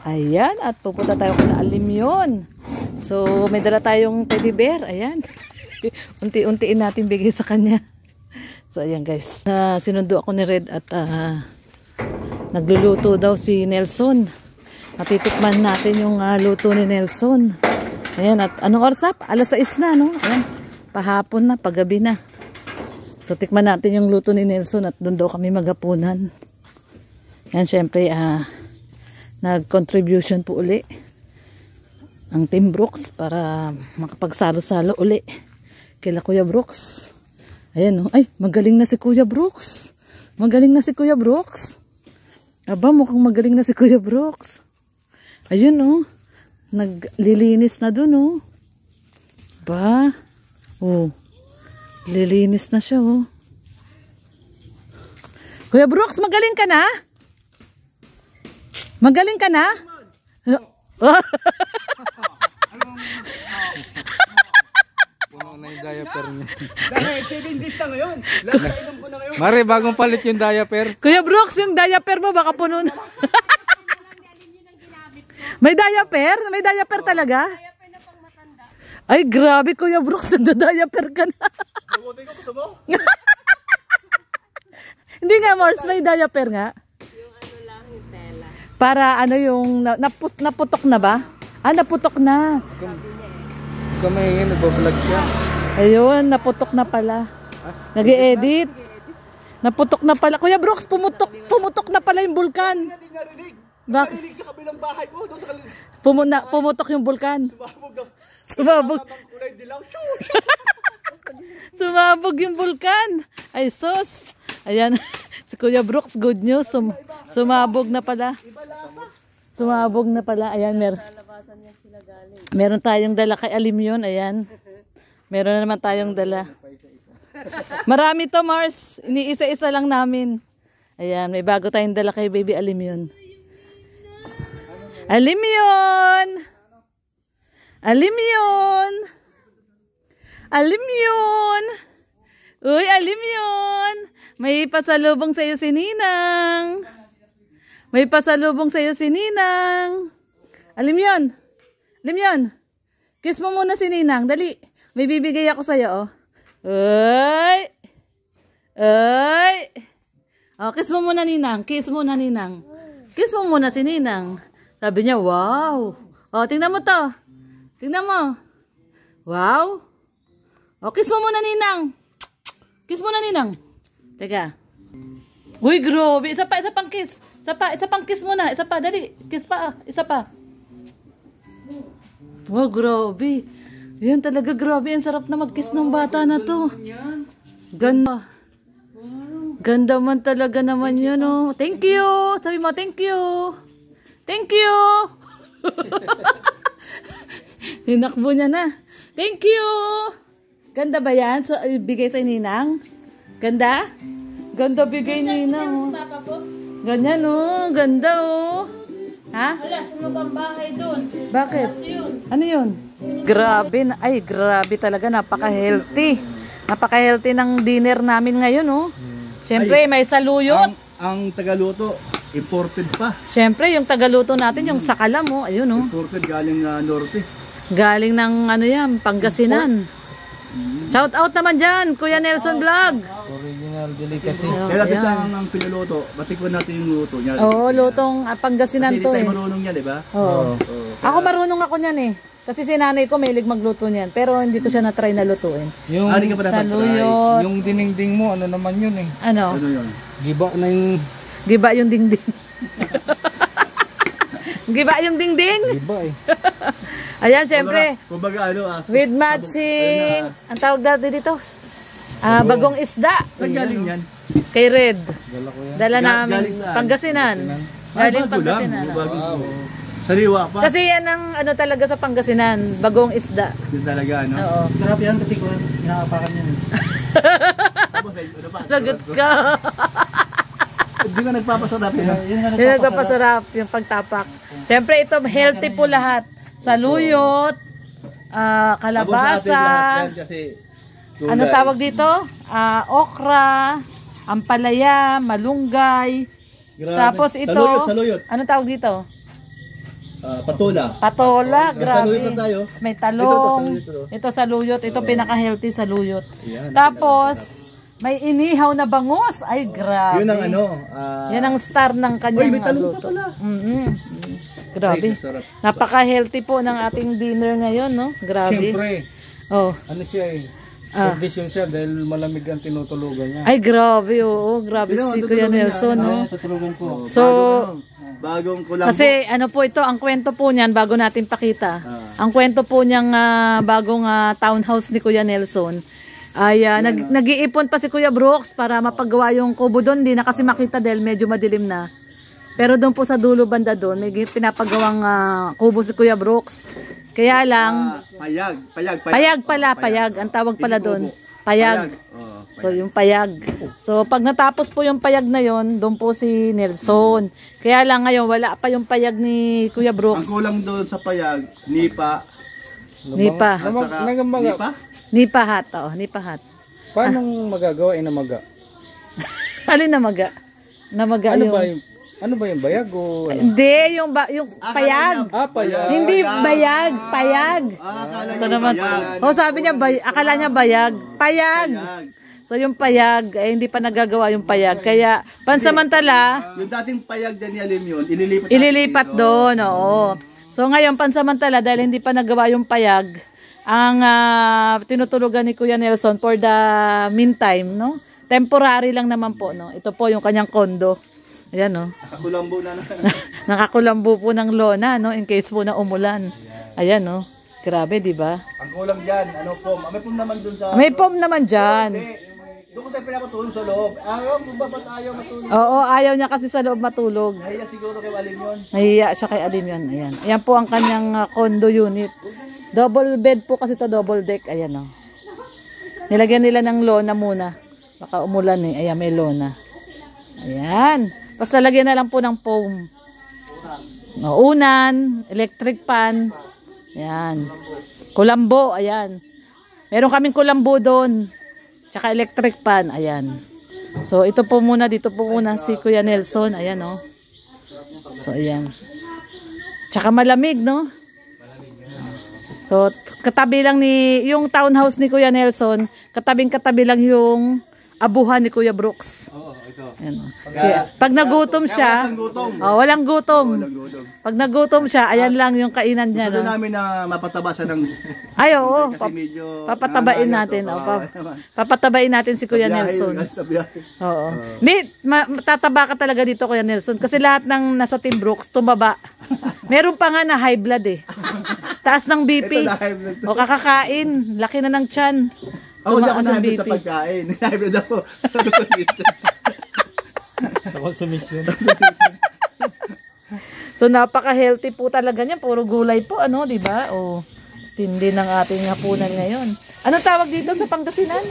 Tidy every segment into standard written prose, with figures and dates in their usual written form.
Ayan, at pupunta tayo kay Alimyon. So, may dala tayong teddy bear. Ayan. Unti-untiin natin bigay sa kanya. So, ayan guys. Sinundo ako ni Red at nagluluto daw si Nelson. Matitikman natin yung luto ni Nelson. Ayan, at anong oras na? Alas 6 na, no? Ayan, pahapon na, paggabi na. So, tikman natin yung luto ni Nelson at doon daw kami maghapunan. Ayan, syempre, nag-contribution po uli ang Team Brooks para makapagsalo-salo uli kila Kuya Brooks. Ayan, oh. Ay, magaling na si Kuya Brooks. Magaling na si Kuya Brooks. Aba, mukhang magaling na si Kuya Brooks. Ayun, oh. Naglilinis na dun, oh. Ba? Oh. Lilinis na siya, oh. Kuya Brooks, magaling ka na? Magaling ka na? Puno na yung diaper niya. Dahil 7 days na ngayon. Last ko na ngayon. Mari, bagong palit yung diaper. Kuya Brooks, yung diaper mo baka puno na. May diaper? May diaper talaga? Ay, grabe Kuya Brooks, nagda-diaper ka na. Buti ko, gusto mo? Hindi nga, Mars, may diaper nga. Para ano yung naputok na ba? Naputok na. Kamay nagbablog siya. Ayun, naputok na pala. Nag-i-edit. Naputok na pala. Kuya Brooks, pumutok na pala yung bulkan. Hindi narinig. Bak Narinig sa kabilang bahay ko. Doon sa pumutok yung bulkan. Sumabog. Sumabog. Kulay dilaw. Sumabog yung bulkan. Ay, sus. Ayan. Si Kuya Brooks, good news. Sumabog na pala. Sumabog na pala. Ayan, meron tayong dala kay Alimyon. Ayan. Meron na naman tayong dala. Marami to, Mars. Iniisa-isa lang namin. Ayan, may bago tayong dala kay Baby Alimyon. Alimyon! Alimyon! Alimyon! Uy, Alimyon! May pasalubong sa'yo si Ninang. May pasalubong sa'yo si Ninang. Alimyon! Alimyon! Kiss mo muna si Ninang. Dali. May bibigay ako sa'yo, oh. Uy! Uy! Oh, kiss mo muna, Ninang. Kiss muna, Ninang. Kiss mo muna si Ninang. Sabi niya, wow. Oh, tingnan mo to. Tingnan mo. Wow. Oh, kiss mo muna, Ninang. Kiss muna, Ninang. Teka. Uy, grabe. Isa pang kiss. Isa pang kiss muna. Isa pa, dali. Kiss pa, isa pa. Wow, grabe. Yan talaga, grabe. Ang sarap na mag-kiss ng bata na to. Ganda. Ganda man talaga naman yun, oh. Thank you. Sabi mo, thank you. Thank you. Hinakbo niya na. Thank you. Ganda ba yan? So, bigay sa Ninang? Ganda? Ganda bigay Ninang. Ganyan, oh. Ganda, oh. Ha? Wala, sunog ang bahay doon. Bakit? Ano yun? Grabe. Ay, grabe talaga. Napaka-healthy. Napaka-healthy ng dinner namin ngayon, oh. Siyempre, may saluyot. Ang tagaluto, imported pa. Siyempre, yung tagaluto natin, yung sakalam, oh. Ayun, oh. Imported galing Norte. Galing ng, ano yan, Pangasinan. Shout out naman dyan, Kuya Nelson Vlog. Original delicacy. Kaya natin sa ang pinuluto, batikwan natin yung luto niya. Oo, lutong Pangasinan Kasi to, hindi eh. tayo marunong yan, di ba? Oo. Ako marunong ako niyan, eh. Kasi si nanay ko mahilig magluto niyan. Pero hindi ko siya na-try na lutuin. Yung Hindi ka pa dapat try. Saluyot. yung dinding mo, ano naman yun eh. Ano? Ano yun? Giba na yung Giba yung dingding. Giba yung dingding. giba eh. Ayan, syempre. Kumbaga ano, With matching. Ang tawag dati dito. Bagong isda. saan galing yan? Kay Red. Dala ko yan. Dala namin. galing saan? Pangasinan. Galing bago lang. Pangasinan. Bago. Sariwa pa. Kasi yan ang ano talaga sa Pangasinan. Bagong isda. Yun talaga, ano? Oo. Sarap yan kasi kung nakakapakan yan. Tapos, ano pa? Lagot ka. Hindi ka nagpapasarap yun. Yung nagpapasarap yung pagtapak. Siyempre ito healthy po lahat. Saluyot, kalabasa, ano tawag dito? Okra, ampalaya, malunggay. Grabe. Tapos ito, Saluyot. ano tawag dito? Patola. Patola, Nasa luyot grabe. na tayo. May talong. Ito, Ito sa luyot. Ito pinaka-healthy sa luyot. Ayan, Tapos, may inihaw na bangus. Ay, grabe. Yun ang ano. Yan ang star ng kanyang Oy, may talong luto. pa pala. Grabe. Ay, sarap. Napaka-healthy po ng ating dinner ngayon, no? Grabe. Siyempre, Oh. ano siya condition siya dahil malamig ang tinutulugan niya. Ay, grabe, oo. Grabe Sino, si Kuya Nelson, no? Tutulugan ko. So, Bagong kulambo. kasi ano po ito, ang kwento po niyan, bago natin pakita, ang kwento po niyang bagong townhouse ni Kuya Nelson, ay nag-iipon pa si Kuya Brooks para mapagawa yung kubo doon. Hindi na kasi makita dahil medyo madilim na. Pero doon po sa dulo banda doon, may pinapagawang kubo si Kuya Brooks. Kaya lang, payag. Ang tawag pala doon, payag. So yung payag. So pag natapos po yung payag na yon, doon po si Nelson. Kaya lang ngayon wala pa yung payag ni Kuya Brooks. Ang kulang doon sa payag, nipa. Nipa. At saka, nipa? Nipahat, oo, nipahat. Paano magagawa inamaga? Alin na maga? Namaga Ano yung... ba yung bayag o ano? Hindi, yung payag. Payag. Hindi bayag, payag. Akala Ito niya naman. payag. Oh, sabi niya akala niya bayag. Payag. So yung payag, hindi pa nagagawa yung payag. Kaya pansamantala, Yung dating payag dyan ni Alim yun, ililipat doon, oo. So ngayon pansamantala dahil hindi pa nagawa yung payag, ang tinutulugan ni Kuya Nelson for the meantime, no? Temporary lang naman po, no? Ito po yung kanyang kondo. Ayan, no? Nakakulambo na. Nakakulambo po ng lona, no? In case po na umulan. Ayan, no? Grabe, di ba? Ang kulang dyan, foam. May foam naman dun sa... May foam naman dyan. Doon ko sa'yo pinapatulong sa loob. Ba't ayaw matulog? Oo, ayaw niya kasi sa loob matulog. Nahiya siguro kay Alim yun. Nahiya siya kay Alim yun. Ayan. Ayan po ang kanyang condo unit. Double bed po kasi to, double deck. Ayan, no? Nilagyan nila ng lona muna. Baka umulan eh. Ayan, may lona. Ayan. Tapos lalagyan na lang po ng foam. Unan, electric pan. Ayan. Kulambo, ayan. Meron kaming kulambo doon. Tsaka electric pan, ayan. So ito po muna, dito po muna si Kuya Nelson. Ayan, no. So ayan. Tsaka malamig, no. So katabi lang yung townhouse ni Kuya Nelson, katabing-katabi lang yung abuhan ni Kuya Brooks. Ayan, no. Kaya, pag nagutom siya, walang gutom. Pag nagutom siya, ayan lang yung kainan niya. Gusto No? namin na mapataba siya ng... Ay, oo. Kasi medyo... Papatabain natin. Papatabain natin si Kuya Nelson. Sa biyahe. Oo. Hindi, tataba ka talaga dito, Kuya Nelson. Kasi lahat ng nasa Team Brooks, tumaba. Meron pa nga na high blood eh. Taas ng BP. Ito na high blood. O kakakain. Laki na ng tiyan. Ako di ako Tumaas ang sabi sa BP. pagkain. High blood ako. Sa consumption. So napaka-healthy po talaga niya, puro gulay po ano, 'di ba? O tindi ng ating hapunan ngayon. Anong tawag dito sa Pangasinan?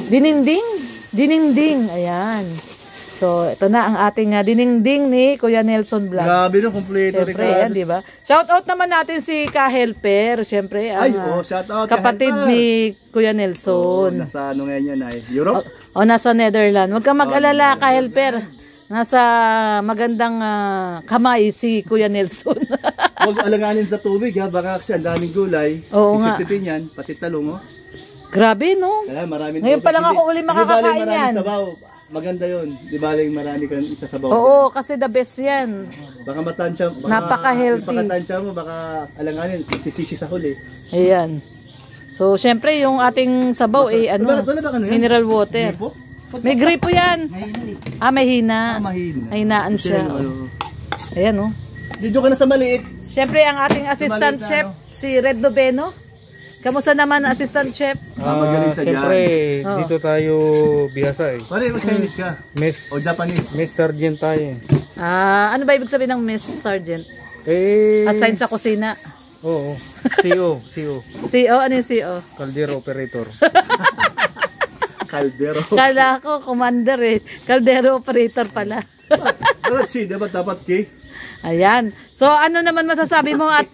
Dininding. Dininding. Ayan. So ito na ang ating dininding ni Kuya Nelson Vlogs. Grabe no, kompleto. Siyempre, yan, 'di ba? Shout out naman natin si Ka Helper, siyempre ang shout out kapatid ni Kuya Nelson. Nasa ano ngayon yan ay Europe? O nasa Netherlands. Huwag kang mag-alala, Ka Helper. Nasa magandang kamay si Kuya Nelson. Huwag alanganin sa tubig ha, baka kasi ang daming gulay. Oo nga. Sipsipin yan, pati talong oh. Grabe, no? Kaya maraming Ngayon pa lang tubig. ako uli makakakain Di baling yan. maraming sabaw. Maganda yun. Di baling marami kang isasabaw. Oo, kasi the best yan. Baka matansya, baka Napaka-healthy. Pagkatansya mo, baka alanganin, sisisi sa huli. Ayan. So, syempre, yung ating sabaw, Wala ba ano yan? mineral water. Gripo? May gripo yan. May hina. Mahina. Mahinaan siya. Ayan, oh. Dito ka na sa maliit. Syempre, ang ating assistant Maliit na, chef, si Red Noveno. Kamusta naman ang assistant chef? Magaling sa Siyempre, dyan. dito tayo bihasa eh. Pare, mas Chinese ka. Miss, O Japanese. Miss Sergeant tayo eh. Ano ba ibig sabihin ng Miss Sergeant? Eh, Assign sa kusina. oo. CO. CO, ano yung CO? Caldero Operator. Caldero. Kala ko, commander eh. Caldero operator pala. Dapat si, dapat K. Ayan. So, ano naman masasabi mo at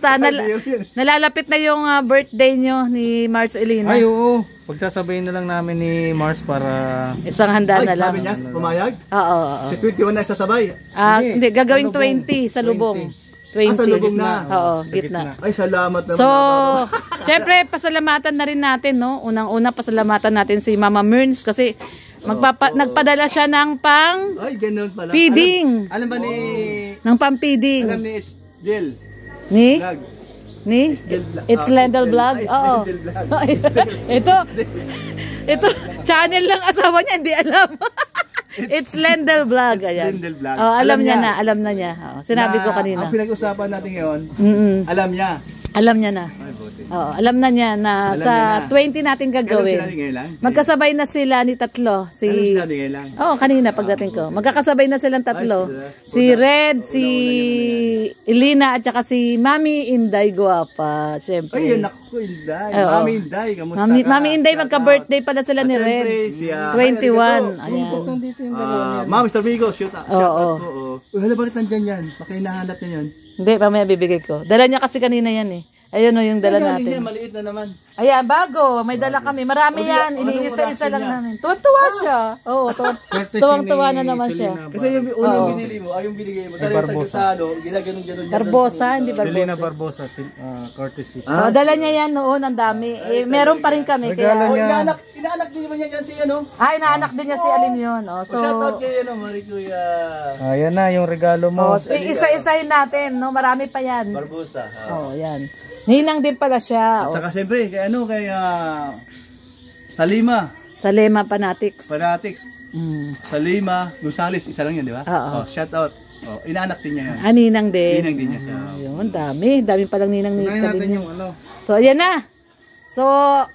nalalapit na yung birthday nyo ni Mars Elena? Ay, oo. Pagsasabayin na lang namin ni Mars para... Isang handa Ay, na lang. sabi niya, pumayag? Oo. Si 21 na sasabay. Hindi, gagawing Sa lubong. 20 sa lubong. 20. Sa lubong na. Oo, gitna. Ay, salamat naman. So, syempre, pasalamatan na rin natin, no? Unang-una, pasalamatan natin si Mama Merns kasi nagpadala siya ng Ay, ganun pala. feeding. Alam ba ni... Ng pang-feeding. Alam ni H.Del. Ni? Vlogs. Ni? It's Lendl Vlog? Oo. Ito, channel ng asawa niya, hindi alam. It's Lendl Vlog. Ayan. Lendl Vlog. Oh, alam niya. Oh, sinabi ko kanina. Ang pinag-usapan natin ngayon, alam niya. Alam niya na. Oo, alam na niya na sa 20 natin gagawin. Alam sinabi ngayon lang? Magkasabay na sila ni tatlo. Alam sinabi ngayon lang? Oo, kanina pagdating ko. Magkakasabay na silang tatlo. Si Red, si Elena at saka si Mami Inday Guapa. Siyempre. Ay, anak ko, Inday. Mami Inday, kamusta ka? Mami Inday, magka-birthday pala sila ni Red. 21. Ayan. Mami, Mr. Vigo, shoot out. Oo. Wala ba rin nandyan yan? Pakinahanap niya yan. Hindi, mamaya bibigay ko. Dala niya kasi kanina yan eh. Ayun o yung dala natin. Yan, maliit na naman. Ayan, bago. May dala kami. Marami yan. Iniisa-isa lang namin. Tuwan-tuwa siya. Oo, tuwang-tuwa na naman siya. Kasi yung unang binili mo, ay yung binigay mo. Talagang sa ano, ginaganong-ganon. Barbosa, hindi Selena Barbosa. Barbosa, courtesy. Oh, dala niya yan noon, ang dami. Meron pa rin kami. Kaya, inaanak din naman yan si ano. inaanak din niya si Alim yun. Oh, so, Shoutout kay ano, Marikuya. Ayan na yung regalo mo. isa-isahin natin. No? Marami pa yan. Barbosa. Oh, yan. Ninang din pala siya. At saka siyempre, kay ano, kay Salima. Salema Fanatics. Salima, Gonzales, isa lang yan, di ba? Oo. Shoutout. Inaanak din niya yan. Ninang din. Ninang din niya siya. Yun, dami. Dami palang ninang ni Ngayon natin Kalin. yung ano. So, ayan na. So,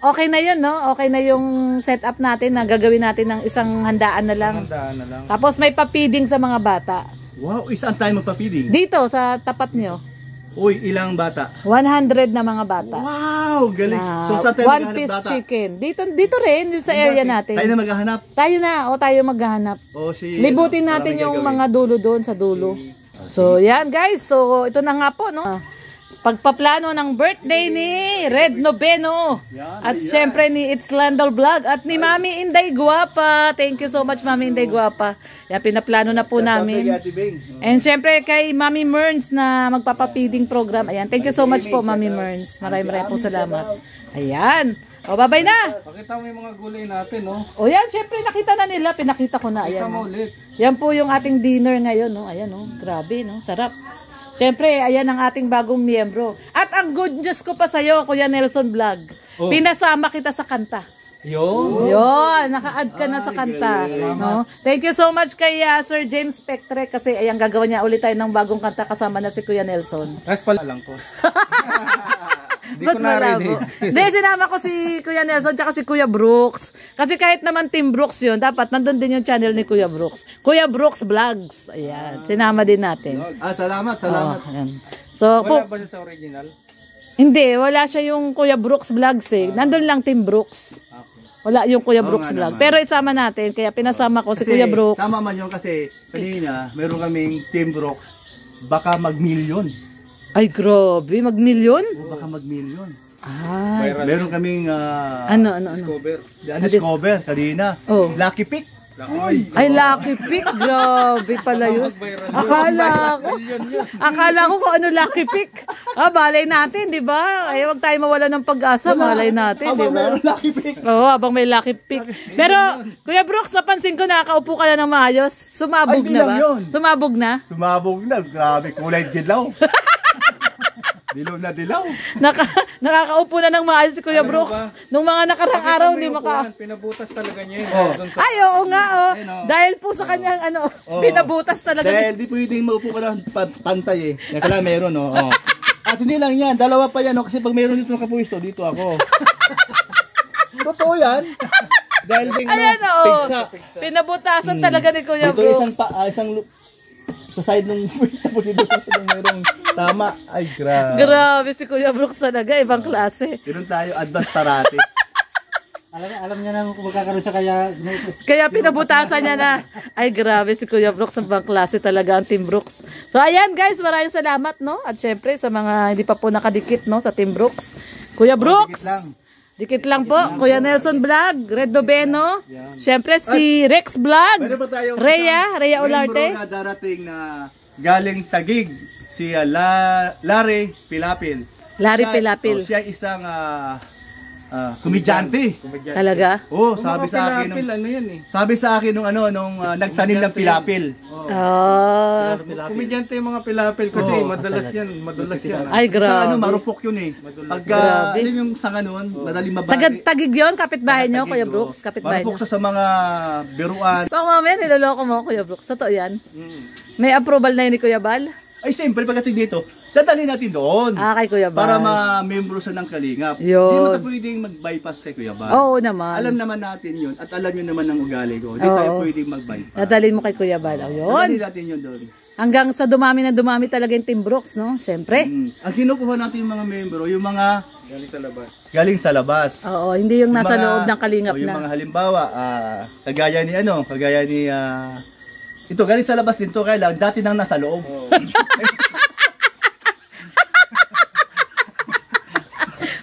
okay na yun, no? Okay na yung setup natin na gagawin natin ng isang handaan na lang. Handaan na lang. Tapos may pa-feeding sa mga bata. Wow, isang tayo magpa-feeding. Dito, sa tapat nyo. Uy, ilang bata? 100 na mga bata. Wow, galing. So, saan tayo One maghahanap piece bata? chicken. Dito rin, yung sa area natin. Tayo na maghahanap. Tayo maghahanap. Libutin natin yung mga dulo doon sa dulo. So, yan guys. So, ito na nga po, no? Pagpaplano ng birthday ni Red Noveno. At syempre ni It's Lendl Vlog at ni Mami Inday Guapa. Thank you so much, Mami Inday Guapa. Yan, pinaplano na po namin. And syempre kay Mami Merns na magpapapiding program. Ayan, thank you so much po, Mami Merns. Maraming po salamat. Ayan. O, babay na. Pakita mo yung mga gulay natin, no? O yan, syempre nakita na nila. Pinakita ko na. Ayan. Yan po yung ating dinner ngayon, no? Ayan, no? Grabe, no? Sarap. Siyempre, ayan ang ating bagong miyembro. At ang good news ko pa sa'yo, Kuya Nelson Vlog. Pinasama kita sa kanta. Yun, naka-add ka na sa kanta. No? Thank you so much kay Sir James Spectre kasi ayan, gagawa niya ulit tayo ng bagong kanta kasama na si Kuya Nelson. Rest pala lang ko. Ba't malabo? Hindi, sinama ko si Kuya Nelson tsaka si Kuya Brooks. Kasi kahit naman Team Brooks yun, dapat nandun din yung channel ni Kuya Brooks. Kuya Brooks Vlogs. Ayan, sinama din natin. Salamat. Ayan. So, Wala ba siya sa original? Hindi, wala siya yung Kuya Brooks Vlogs eh. Nandun lang Team Brooks. Wala yung Kuya Brooks Vlog. Pero isama natin, kaya pinasama ko si Kuya Brooks. Tama man yun kasi kanina, meron kaming Team Brooks. Baka mag-million. Ay, grabe. Mag-million? Baka mag-million. Ay. Meron kaming Ano? discover kanina. Oh. Lucky pick. Ay, lucky pick. Grabe pala yun. Akala ko kung ano lucky pick. Balay natin, di ba? Ay, wag tayo mawala ng pag-asa. Malay natin, di ba? Lucky pick. Oo, habang may lucky pick. Pero, Kuya Brooks, napansin ko nakaupo ka na ng maayos. Sumabog Ay, na ba? yun. Sumabog na? Sumabog na. Grabe, kulay dilaw. Dilaw na dilaw. Nakakaupo na ng maayos si Kuya Brooks. Nung mga nakarang araw, hindi Pinabutas talaga niya yun. Ay, oo nga, oh. Dahil po sa kanyang, pinabutas talaga. Dahil di pwedeng maupo ka ng pantay eh. Yan kailangan meron, oh. At hindi lang yan, dalawa pa yan, kasi pag meron dito nakapuwisto, dito ako. Totoo yan. Dahil din, ayan, pigsa. Pinabutasan talaga ni Kuya Dito Brooks. isang sa side nung tapos dito sa side nung merong tama. Ay, grabe. Grabe si Kuya Brooks talaga, ibang klase. Meron tayo advance parati. Alam niya na kung magkakaroon siya Kaya pinabutasan niya na. Ay, grabe si Kuya Brooks, ibang klase talaga ang Team Brooks. So, ayan guys, maraming salamat, no? At syempre, sa mga hindi pa po nakadikit, no? Sa Team Brooks. Kuya Brooks! Dikit lang po, Kuya Nelson Vlog, Red Noveno, syempre si Rex Vlog, Rhea Olarte. May na darating na galing Tagig, si Larry Pilapil. Larry Siya- Pilapil. Siya isang komedyante. Talaga? Oh, sabi sa akin Pilapil, ano yan eh. sabi sa akin nung nagtanim ng pilapil. Oh. Komedyante yung mga pilapil kasi madulas yan. Ay, Sa grabe. marupok yun eh. Pagka, Grabe. alam yung sanga nun, madaling mabati. Tagig yun, kapitbahay nyo, Kuya Brooks. Kapitbahay nyo. Marupok sa mga biruan. Baka mamaya niloloko mo, Kuya Brooks. Totoo yan. May approval na yun ni Kuya Bal? Ay, siyempre, pagdating dito, dadalhin natin doon. Kay Kuya Bal. Para ma-membro sa ng Kalingap. Yun. Hindi mo na pwedeng mag-bypass kay Kuya Bal. Oo naman. Alam naman natin yun at alam nyo naman ang ugali ko. Hindi tayo pwedeng mag-bypass. Dadalhin mo kay Kuya Bal. Oh, yun. Dadalhin natin yun doon. Hanggang sa dumami na dumami talaga yung Team Brooks, no? Siyempre. Ang kinukuha natin yung mga membro, yung mga galing sa labas. Oo, hindi yung nasa loob ng Kalingap yung na. mga halimbawa, kagaya ni ito galing sa labas din to, kaya lang dati nang nasa loob.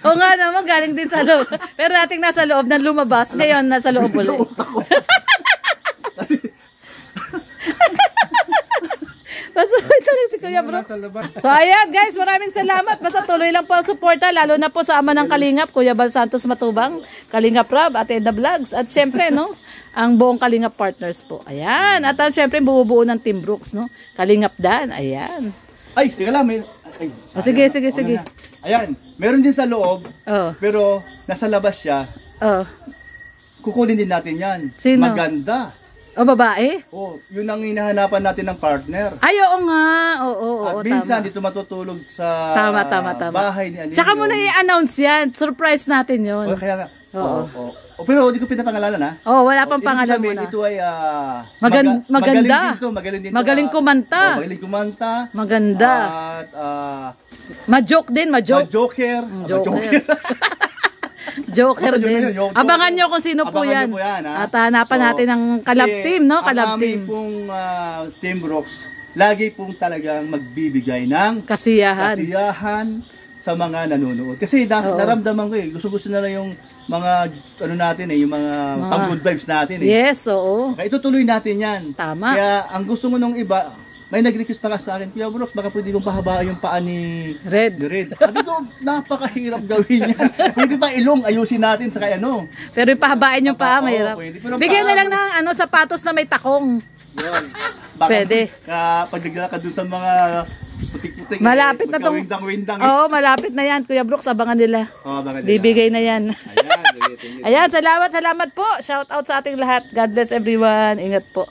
Oo nga naman, galing din sa loob. Pero dating nasa loob ng lumabas, ngayon nasa loob ulit. Kasi Pasaway talaga si Kuya Brooks. So ayan guys, maraming salamat. Basta tuloy lang po ang suporta, lalo na po sa ama ng Kalingap, Kuya Bal Santos Matubang, Kalingap Rob, at Edna Vlogs. At syempre, no, ang buong Kalingap partners po. Ayan. At syempre, bubuo ng Team Brooks, no? Kalingap Dan. Ayan. ay, teka lang, may Sige. Ayan, meron din sa loob, Oh. pero nasa labas siya. Oh. Kukunin din natin 'yan. Sino? Maganda. O babae? Oh, yun ang hinahanapan natin ng partner. Ay, oo nga. Oo, At minsan, tama. dito matutulog sa Tama. bahay ni Alin. Tsaka mo na i-announce yan. Surprise natin yun. Kaya nga. Oo. Pero hindi ko pinapangalanan ha. Oh, wala pang Ibig pangalan sabihin, muna. Ito ay Maganda. magaling din to. Magaling kumanta. Magaling kumanta. Maganda. At Ma-joke din, ma-joke. joker. Joker. Joker Yun, din. yun. Abangan nyo kung sino po Abangan yan. nyo po yan, ha? At hanapan natin ang Kalab kasi Team, no? Kalab ang Team. aming pong Team Brooks, lagi pong talagang magbibigay ng Kasiyahan. sa mga nanonood. Kasi naramdaman ko gusto-gusto na lang yung mga yung mga good vibes natin Yes, oo. Kaya itutuloy natin yan. Tama. Kaya ang gusto mo nung iba, may nag-request pa ka sa akin, Kuya Brooks, baka pwede kong pahabaan yung paa ni Red. Red. Sabi ko, napakahirap gawin yan. Pwede pa ilong, ayusin natin sa kaya Pero ipahabain yung paa, Oo, mahirap. pwede. Pero Bigyan na paa- lang ng sapatos na may takong. Yun. Baka Pwede. Pag naglakad dun sa mga putik-putik, Malapit na tong... magkawindang-windang. Oo, malapit na yan. Kuya Brooks, abangan nila. Baka nila. Bibigay na yan. Ayan, Ayan, salamat po. Shout out sa ating lahat. God bless everyone. Ingat po.